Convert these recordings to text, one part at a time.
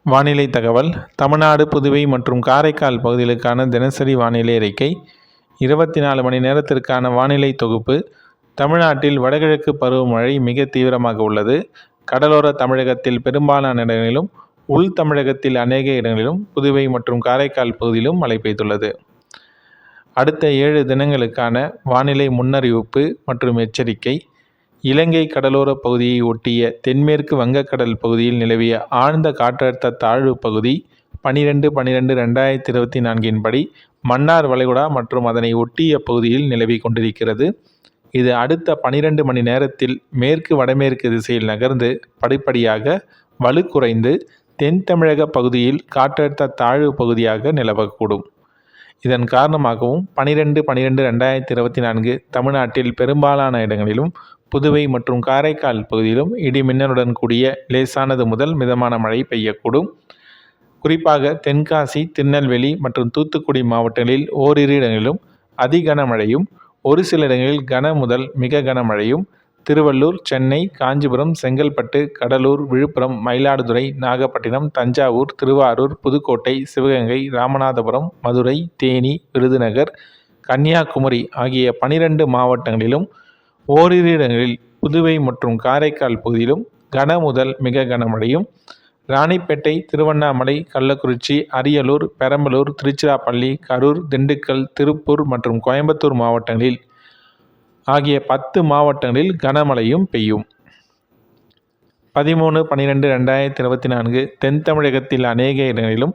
வானிலை தகவல். தமிழ்நாடு, புதுவை மற்றும் காரைக்கால் பகுதிகளுக்கான தினசரி வானிலை அறிக்கை. 24 மணி நேரத்திற்கான வானிலை தொகுப்பு. தமிழ்நாட்டில் வடகிழக்கு பருவமழை மிக தீவிரமாக உள்ளது. கடலோர தமிழகத்தில் பெரும்பாலான இடங்களிலும், உள் தமிழகத்தில் அநேக இடங்களிலும், புதுவை மற்றும் காரைக்கால் பகுதியிலும் மழை பெய்துள்ளது. அடுத்த 7 தினங்களுக்கான வானிலை முன்னறிவிப்பு மற்றும் எச்சரிக்கை. இலங்கை கடலோர பகுதியை ஒட்டிய தென்மேற்கு வங்கக்கடல் பகுதியில் நிலவிய ஆழ்ந்த காற்றழுத்த தாழ்வு பகுதி 12/12/2024 படி மன்னார் வளைகுடா மற்றும் அதனை ஒட்டிய பகுதியில் நிலவி கொண்டிருக்கிறது. இது அடுத்த 12 மணி நேரத்தில் மேற்கு வடமேற்கு திசையில் நகர்ந்து படிப்படியாக வலுக்குறைந்து தென் தமிழக பகுதியில் காற்றழுத்த தாழ்வு பகுதியாக நிலவக்கூடும். இதன் காரணமாகவும் 12/12/2024 தமிழ்நாட்டில் பெரும்பாலான இடங்களிலும், புதுவை மற்றும் காரைக்கால் பகுதியிலும் இடி மின்னலுடன் கூடிய லேசானது முதல் மிதமான மழை பெய்யக்கூடும். குறிப்பாக தென்காசி, திருநெல்வேலி மற்றும் தூத்துக்குடி மாவட்டங்களில் ஓரிரு இடங்களிலும் அதி கனமழையும், ஒரு சில இடங்களில் கன முதல் மிக கனமழையும், திருவள்ளூர், சென்னை, காஞ்சிபுரம், செங்கல்பட்டு, கடலூர், விழுப்புரம், மயிலாடுதுறை, நாகப்பட்டினம், தஞ்சாவூர், திருவாரூர், புதுக்கோட்டை, சிவகங்கை, ராமநாதபுரம், மதுரை, தேனி, விருதுநகர், கன்னியாகுமரி ஆகிய 12 மாவட்டங்களிலும் ஓரிரு இடங்களில் புதுவை மற்றும் காரைக்கால் பகுதியிலும் கன முதல் மிக கனமழையும், ராணிப்பேட்டை, திருவண்ணாமலை, கள்ளக்குறிச்சி, அரியலூர், பெரம்பலூர், திருச்சிராப்பள்ளி, கரூர், திண்டுக்கல், திருப்பூர் மற்றும் கோயம்புத்தூர் மாவட்டங்களில் ஆகிய 10 மாவட்டங்களில் கனமழையும் பெய்யும். 13/12/2024 தென் தமிழகத்தில் அநேக இடங்களிலும்,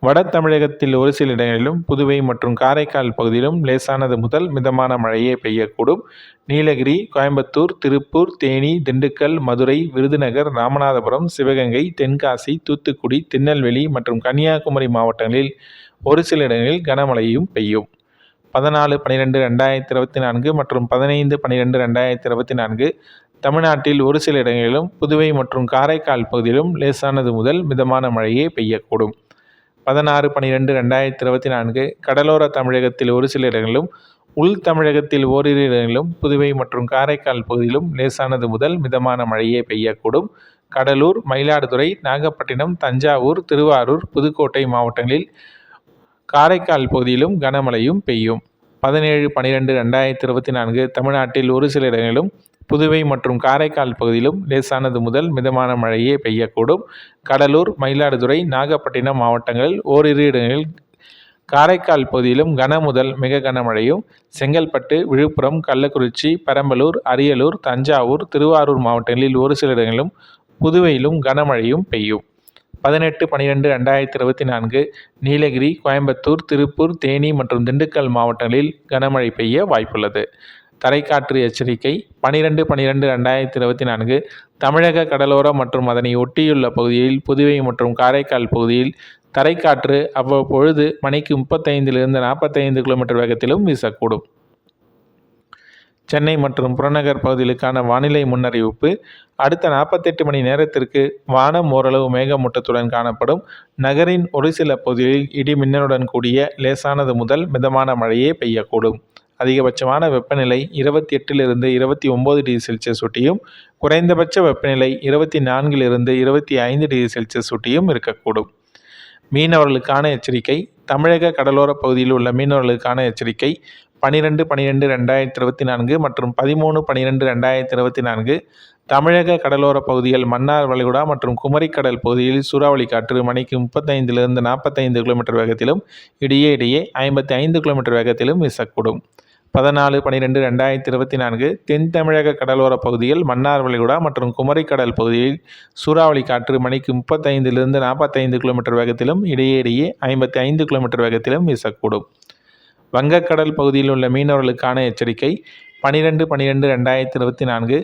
வட தமிழகத்தில் ஒரு சில இடங்களிலும், புதுவை மற்றும் காரைக்கால் பகுதியிலும் லேசானது முதல் மிதமான மழையே பெய்யக்கூடும். நீலகிரி, கோயம்புத்தூர், திருப்பூர், தேனி, திண்டுக்கல், மதுரை, விருதுநகர், ராமநாதபுரம், சிவகங்கை, தென்காசி, தூத்துக்குடி, திருநெல்வேலி மற்றும் கன்னியாகுமரி மாவட்டங்களில் ஒரு சில இடங்களில் கனமழையும் பெய்யும். 14/12/2024 மற்றும் 15/12/2024 தமிழ்நாட்டில் ஒரு சில இடங்களிலும், புதுவை மற்றும் காரைக்கால் பகுதியிலும் லேசானது முதல் மிதமான மழையே பெய்யக்கூடும். 16/12/2024 கடலோர தமிழகத்தில் ஒரு சில இடங்களிலும், உள் தமிழகத்தில் ஓரிரு இடங்களிலும், புதுவை மற்றும் காரைக்கால் பகுதியிலும் லேசானது முதல் மிதமான மழையே பெய்யக்கூடும். கடலூர், மயிலாடுதுறை, நாகப்பட்டினம், தஞ்சாவூர், திருவாரூர், புதுக்கோட்டை மாவட்டங்களில் காரைக்கால் பகுதியிலும் கனமழையும் பெய்யும். 17/12/2024 தமிழ்நாட்டில் ஒரு சில இடங்களிலும், புதுவை மற்றும் காரைக்கால் பகுதியிலும் லேசானது முதல் மிதமான மழையே பெய்யக்கூடும். கடலூர், மயிலாடுதுறை, நாகப்பட்டினம் மாவட்டங்களில் ஓரிரு இடங்களில், காரைக்கால் பகுதியிலும் கன முதல் மிக கனமழையும், செங்கல்பட்டு, விழுப்புரம், கள்ளக்குறிச்சி, பெரம்பலூர், அரியலூர், தஞ்சாவூர், திருவாரூர் மாவட்டங்களில் ஒரு சில இடங்களிலும், புதுவையிலும் கனமழையும் பெய்யும். 18/12/2024 நீலகிரி, கோயம்புத்தூர், திருப்பூர், தேனி மற்றும் திண்டுக்கல் மாவட்டங்களில் கனமழை பெய்ய வாய்ப்புள்ளது. தரைக்காற்று எச்சரிக்கை. 12/12/2024 தமிழக கடலோர மற்றும் அதனை ஒட்டியுள்ள பகுதியில், புதுவை மற்றும் காரைக்கால் பகுதியில் தரைக்காற்று அவ்வப்பொழுது மணிக்கு 35-45 km வேகத்திலும் வீசக்கூடும். சென்னை மற்றும் புறநகர் பகுதிகளுக்கான வானிலை முன்னறிவிப்பு. அடுத்த 48 மணி நேரத்திற்கு வானம் ஓரளவு மேகமூட்டத்துடன் காணப்படும். நகரின் ஒரு சில பகுதிகளில் இடி மின்னலுடன் கூடிய லேசானது முதல் மிதமான மழையே பெய்யக்கூடும். அதிகபட்சமான வெப்பநிலை 28-29°C ஒட்டியும், குறைந்தபட்ச வெப்பநிலை 24-25°C ஒட்டியும் இருக்கக்கூடும். மீனவர்களுக்கான எச்சரிக்கை. தமிழக கடலோர பகுதியில் உள்ள மீனவர்களுக்கான எச்சரிக்கை. 12/12/2024 மற்றும் 13/12/2024 தமிழக கடலோர பகுதிகள், மன்னார் வளைகுடா மற்றும் குமரிக்கடல் பகுதியில் சூறாவளி காற்று மணிக்கு 35-45 km வேகத்திலும், இடையே 55 km வேகத்திலும் வீசக்கூடும். 14/12/2024 தென் தமிழக கடலோர பகுதிகள், மன்னார் வளைகுடா மற்றும் குமரிக்கடல் பகுதியில் சூறாவளி காற்று மணிக்கு 35-45 km வேகத்திலும், இடையே 55 km வேகத்திலும் வீசக்கூடும். வங்கக்கடல் பகுதியில் உள்ள மீனவர்களுக்கான எச்சரிக்கை. 12/12/2024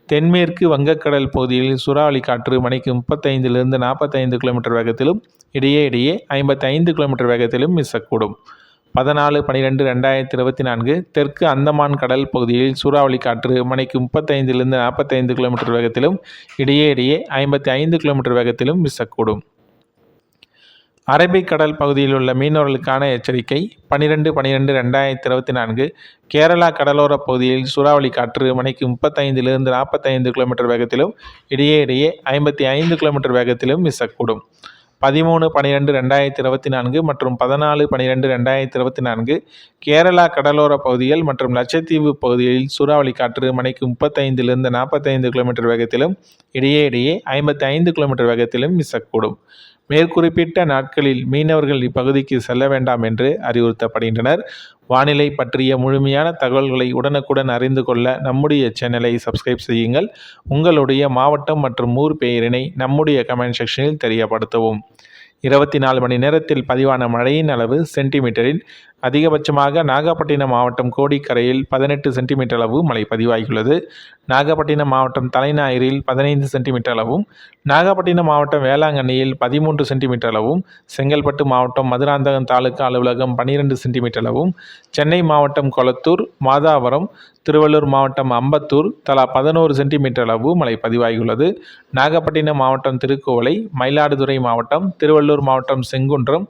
தென்மேற்கு வங்கக்கடல் பகுதியில் சூறாவளி காற்று மணிக்கு 35-45 km வேகத்திலும், இடையே 55 km வேகத்திலும் வீசக்கூடும். 14/12/2024 தெற்கு அந்தமான் கடல் பகுதியில் சூறாவளி காற்று மணிக்கு 35-45 km வேகத்திலும், இடையே 55 km வேகத்திலும் வீசக்கூடும். அரபிக்கடல் பகுதியில் உள்ள மீனவர்களுக்கான எச்சரிக்கை. 12/12/2024 கேரளா கடலோர பகுதியில் சூறாவளி காற்று மணிக்கு 35-45 km வேகத்திலும், இடையே 55 km வேகத்திலும் வீசக்கூடும். 13/12/2024 மற்றும் 14/12/2024 கேரளா கடலோர பகுதிகள் மற்றும் லட்சத்தீவு பகுதிகளில் சூறாவளி காற்று மணிக்கு 35லிருந்து 45 கிலோமீட்டர் வேகத்திலும் இடையே 55 கிலோமீட்டர் வேகத்திலும் வீசக்கூடும். மேற்குறிப்பிட்ட நாட்களில் மீனவர்கள் இப்பகுதிக்கு செல்ல வேண்டாம் என்று அறிவுறுத்தப்படுகின்றனர். வானிலை பற்றிய முழுமையான தகவல்களை உடனுக்குடன் அறிந்து கொள்ள நம்முடைய சேனலை சப்ஸ்கிரைப் செய்யுங்கள். உங்களுடைய மாவட்டம் மற்றும் ஊர் பெயரினை நம்முடைய கமெண்ட் செக்ஷனில் தெரியப்படுத்தவும். 24 மணி நேரத்தில் பதிவான மழையின் அளவு சென்டிமீட்டரில் அதிகபட்சமாக நாகப்பட்டினம் மாவட்டம் கோடிக்கரையில் 18 சென்டிமீட்டர் அளவு மழை பதிவாகியுள்ளது. நாகப்பட்டினம் மாவட்டம் தலைஞாயிறில் 15 சென்டிமீட்டர் அளவும், நாகப்பட்டினம் மாவட்டம் வேளாங்கண்ணியில் 13 சென்டிமீட்டர் அளவும், செங்கல்பட்டு மாவட்டம் மதுராந்தகம் தாலுகா அலுவலகம் 12 சென்டிமீட்டர் அளவும், சென்னை மாவட்டம் கொளத்தூர், மாதாவரம், திருவள்ளூர் மாவட்டம் அம்பத்தூர் தலா 11 சென்டிமீட்டர் அளவு மழை பதிவாகியுள்ளது. நாகப்பட்டினம் மாவட்டம் திருக்கோவளை, மயிலாடுதுறை மாவட்டம், திருவள்ளூர் மாவட்டம் செங்குன்றம்,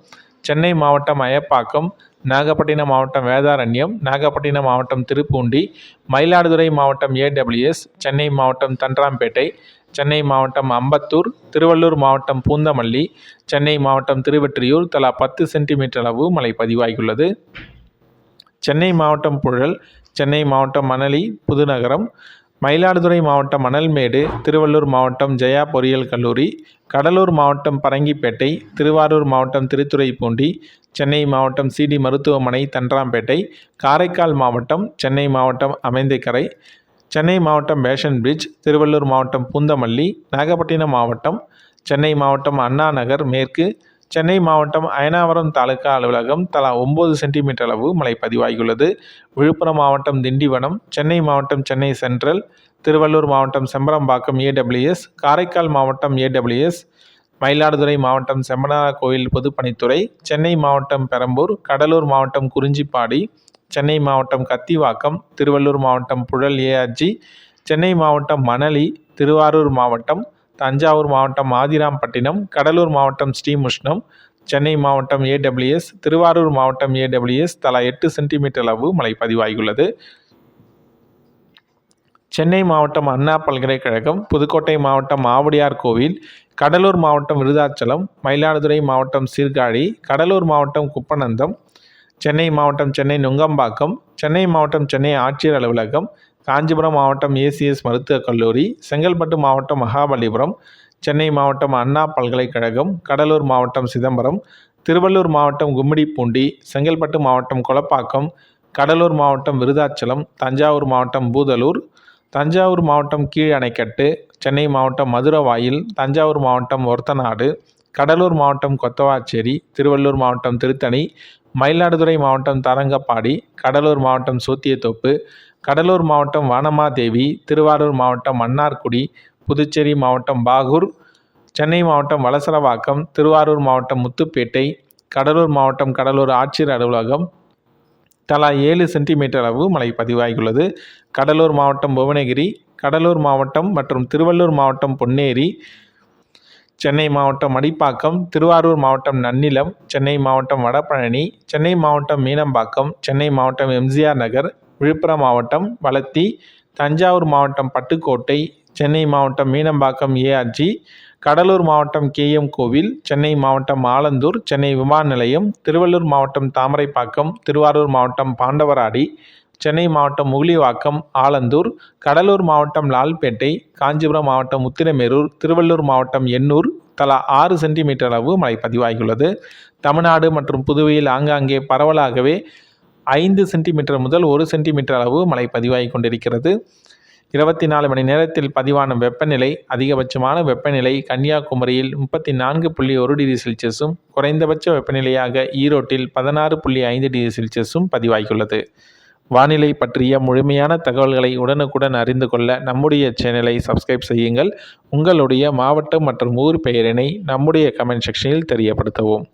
சென்னை மாவட்டம் அயப்பாக்கம், நாகப்பட்டினம் மாவட்டம் வேதாரண்யம், நாகப்பட்டினம் மாவட்டம் திருப்பூண்டி, மயிலாடுதுறை மாவட்டம் AWS, சென்னை மாவட்டம் தண்டராம்பேட்டை, சென்னை மாவட்டம் அம்பத்தூர், திருவள்ளூர் மாவட்டம் பூந்தமல்லி, சென்னை மாவட்டம் திருவெற்றியூர் தலா 10 சென்டிமீட்டர் அளவு மழை பதிவாகியுள்ளது. சென்னை மாவட்டம் புழல், சென்னை மாவட்டம் மணலி புதுநகரம், மயிலாடுதுறை மாவட்டம் மணல்மேடு, திருவள்ளூர் மாவட்டம் ஜெயா பொறியியல் கல்லூரி, கடலூர் மாவட்டம் பரங்கிப்பேட்டை, திருவாரூர் மாவட்டம் திருத்துறைப்பூண்டி, சென்னை மாவட்டம் CD மருத்துவமனை தண்டராம்பேட்டை, காரைக்கால் மாவட்டம், சென்னை மாவட்டம் அமைந்தைக்கரை, சென்னை மாவட்டம் பேஷன் பிரிட்ஜ், திருவள்ளூர் மாவட்டம் பூந்தமல்லி, நாகப்பட்டினம் மாவட்டம், சென்னை மாவட்டம் அண்ணா நகர் மேற்கு, சென்னை மாவட்டம் அயனாவரம் தாலுகா அலுவலகம் தலா 9 சென்டிமீட்டர் அளவு மழை பதிவாகியுள்ளது. விழுப்புரம் மாவட்டம் திண்டிவனம், சென்னை மாவட்டம் சென்னை சென்ட்ரல், திருவள்ளூர் மாவட்டம் செம்பரம்பாக்கம் AWS, காரைக்கால் மாவட்டம் AWS, மயிலாடுதுறை மாவட்டம் செம்பனார் கோயில் பொதுப்பணித்துறை, சென்னை மாவட்டம் பெரம்பூர், கடலூர் மாவட்டம் குறிஞ்சிப்பாடி, சென்னை மாவட்டம் கத்திவாக்கம், திருவள்ளூர் மாவட்டம் புழல் ARG, சென்னை மாவட்டம் மணலி, திருவாரூர் மாவட்டம், தஞ்சாவூர் மாவட்டம் ஆதிராம்பட்டினம், கடலூர் மாவட்டம் ஸ்ரீமுஷ்ணம், சென்னை மாவட்டம் AWS, திருவாரூர் மாவட்டம் AWS தலா 8 சென்டிமீட்டர் அளவு மழை பதிவாகியுள்ளது. சென்னை மாவட்டம் அண்ணா பல்கலைக்கழகம், புதுக்கோட்டை மாவட்டம் ஆவுடையார் கோவில், கடலூர் மாவட்டம் விருதாச்சலம், மயிலாடுதுறை மாவட்டம் சீர்காழி, கடலூர் மாவட்டம் குப்பநந்தம், சென்னை மாவட்டம் சென்னை நுங்கம்பாக்கம், சென்னை மாவட்டம் சென்னை ஆட்சியர் அலுவலகம், காஞ்சிபுரம் மாவட்டம் ACS மருத்துவக் கல்லூரி, செங்கல்பட்டு மாவட்டம் மகாபலிபுரம், சென்னை மாவட்டம் அண்ணா பல்கலைக்கழகம், கடலூர் மாவட்டம் சிதம்பரம், திருவள்ளூர் மாவட்டம் கும்மிடிப்பூண்டி, செங்கல்பட்டு மாவட்டம் கொளப்பாக்கம், கடலூர் மாவட்டம் விருதாச்சலம், தஞ்சாவூர் மாவட்டம் பூதலூர், தஞ்சாவூர் மாவட்டம் கீழ் அணைக்கட்டு, சென்னை மாவட்டம் மதுரவாயில், தஞ்சாவூர் மாவட்டம் ஒரத்தநாடு, கடலூர் மாவட்டம் கொத்தவாச்சேரி, திருவள்ளூர் மாவட்டம் திருத்தணி, மயிலாடுதுறை மாவட்டம் தரங்கப்பாடி, கடலூர் மாவட்டம் சோத்தியத்தோப்பு, கடலூர் மாவட்டம் வானமாதேவி, திருவாரூர் மாவட்டம் மன்னார்குடி, புதுச்சேரி மாவட்டம் பாகூர், சென்னை மாவட்டம் வலசரவாக்கம், திருவாரூர் மாவட்டம் முத்துப்பேட்டை, கடலூர் மாவட்டம் கடலூர் ஆட்சியர் அலுவலகம் தலா 7 சென்டிமீட்டர் அளவு மழை பதிவாகியுள்ளது. கடலூர் மாவட்டம் புவனகிரி, கடலூர் மாவட்டம் மற்றும் திருவள்ளூர் மாவட்டம் பொன்னேரி, சென்னை மாவட்டம் மடிப்பாக்கம், திருவாரூர் மாவட்டம் நன்னிலம், சென்னை மாவட்டம் வடபழனி, சென்னை மாவட்டம் மீனம்பாக்கம், சென்னை மாவட்டம் MGR நகர், விழுப்புரம் மாவட்டம் வளத்தி, தஞ்சாவூர் மாவட்டம் பட்டுக்கோட்டை, சென்னை மாவட்டம் மீனம்பாக்கம் ARG, கடலூர் மாவட்டம் KM கோவில், சென்னை மாவட்டம் ஆலந்தூர், சென்னை விமான நிலையம், திருவள்ளூர் மாவட்டம் தாமரைப்பாக்கம், திருவாரூர் மாவட்டம் பாண்டவராடி, சென்னை மாவட்டம் முகிலிவாக்கம், ஆலந்தூர், கடலூர் மாவட்டம் லால்பேட்டை, காஞ்சிபுரம் மாவட்டம் உத்திரமேரூர், திருவள்ளூர் மாவட்டம் எண்ணூர் தலா 6 சென்டிமீட்டர் அளவு மழை பதிவாகியுள்ளது. தமிழ்நாடு மற்றும் புதுவையில் ஆங்காங்கே பரவலாகவே 5 சென்டிமீட்டர் முதல் 1 சென்டிமீட்டர் அளவு மழை பதிவாகி கொண்டிருக்கிறது. 24 மணி நேரத்தில் பதிவான வெப்பநிலை அதிகபட்சமான வெப்பநிலை கன்னியாகுமரியில் 34.1 டிகிரி செல்சியஸும், குறைந்தபட்ச வெப்பநிலையாக ஈரோட்டில் 16.5 டிகிரி செல்சியஸும் பதிவாகியுள்ளது. வானிலை பற்றிய முழுமையான தகவல்களை உடனுக்குடன் அறிந்து கொள்ள நம்முடைய சேனலை சப்ஸ்கிரைப் செய்யுங்கள். உங்களுடைய மாவட்டம் மற்றும் ஊர் பெயரினை நம்முடைய கமெண்ட் செக்ஷனில் தெரியப்படுத்தவும்.